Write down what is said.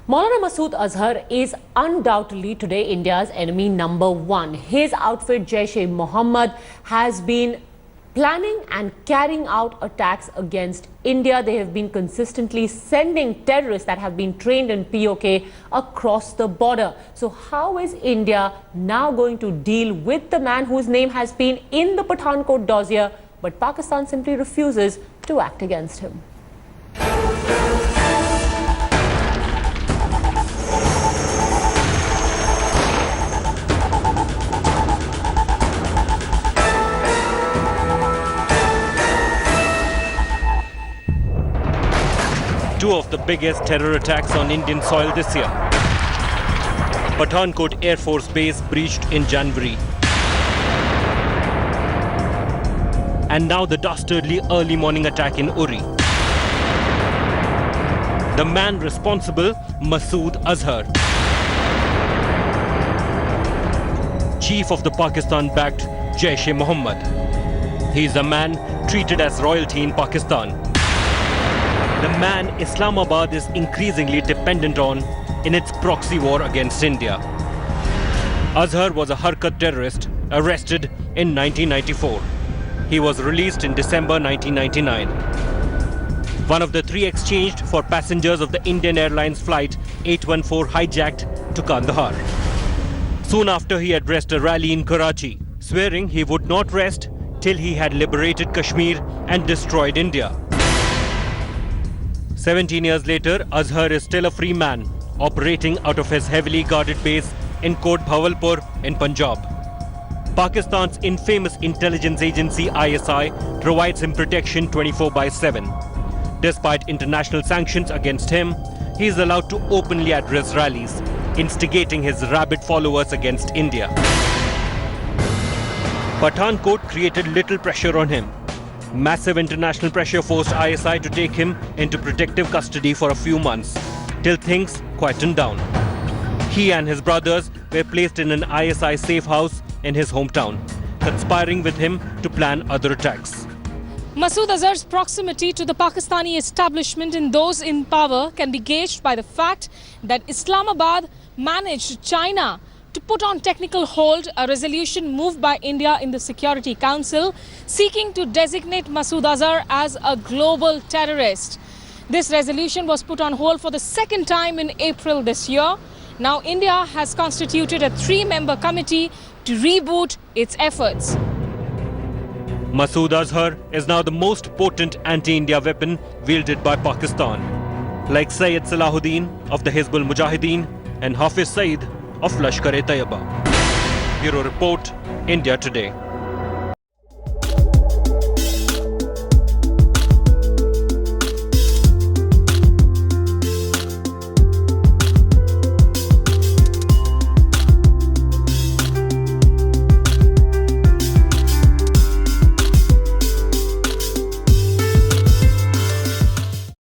Maulana Masood Azhar is undoubtedly today India's enemy number one. His outfit Jaish-e-Mohammed has been planning and carrying out attacks against India. They have been consistently sending terrorists that have been trained in POK across the border. So how is India now going to deal with the man whose name has been in the Pathankot dossier, but Pakistan simply refuses to act against him? Two of the biggest terror attacks on Indian soil this year. Pathankot Air Force Base breached in January. And now the dastardly early morning attack in Uri. The man responsible, Masood Azhar, chief of the Pakistan-backed Jaish-e-Mohammed. He is a man treated as royalty in Pakistan. The man Islamabad is increasingly dependent on in its proxy war against India. Azhar was a Harkat terrorist arrested in 1994. He was released in December 1999. One of the three exchanged for passengers of the Indian Airlines flight 814 hijacked to Kandahar. Soon after, he addressed a rally in Karachi, swearing he would not rest till he had liberated Kashmir and destroyed India. 17 years later, Azhar is still a free man, operating out of his heavily guarded base in Kot Bhawalpur in Punjab. Pakistan's infamous intelligence agency ISI provides him protection 24/7. Despite international sanctions against him, he is allowed to openly address rallies, instigating his rabid followers against India. Pathankot created little pressure on him. Massive international pressure forced ISI to take him into protective custody for a few months, till things quietened down. He and his brothers were placed in an ISI safe house in his hometown, conspiring with him to plan other attacks. Masood Azhar's proximity to the Pakistani establishment and those in power can be gauged by the fact that Islamabad managed China to put on technical hold a resolution moved by India in the Security Council seeking to designate Masood Azhar as a global terrorist. This resolution was put on hold for the second time in April this year. Now India has constituted a 3-member committee to reboot its efforts. Masood Azhar is now the most potent anti-India weapon wielded by Pakistan, like Sayyid Salahuddin of the Hizbul Mujahideen and Hafiz Saeed of Lashkar-e-Taiba. Bureau Report, India Today.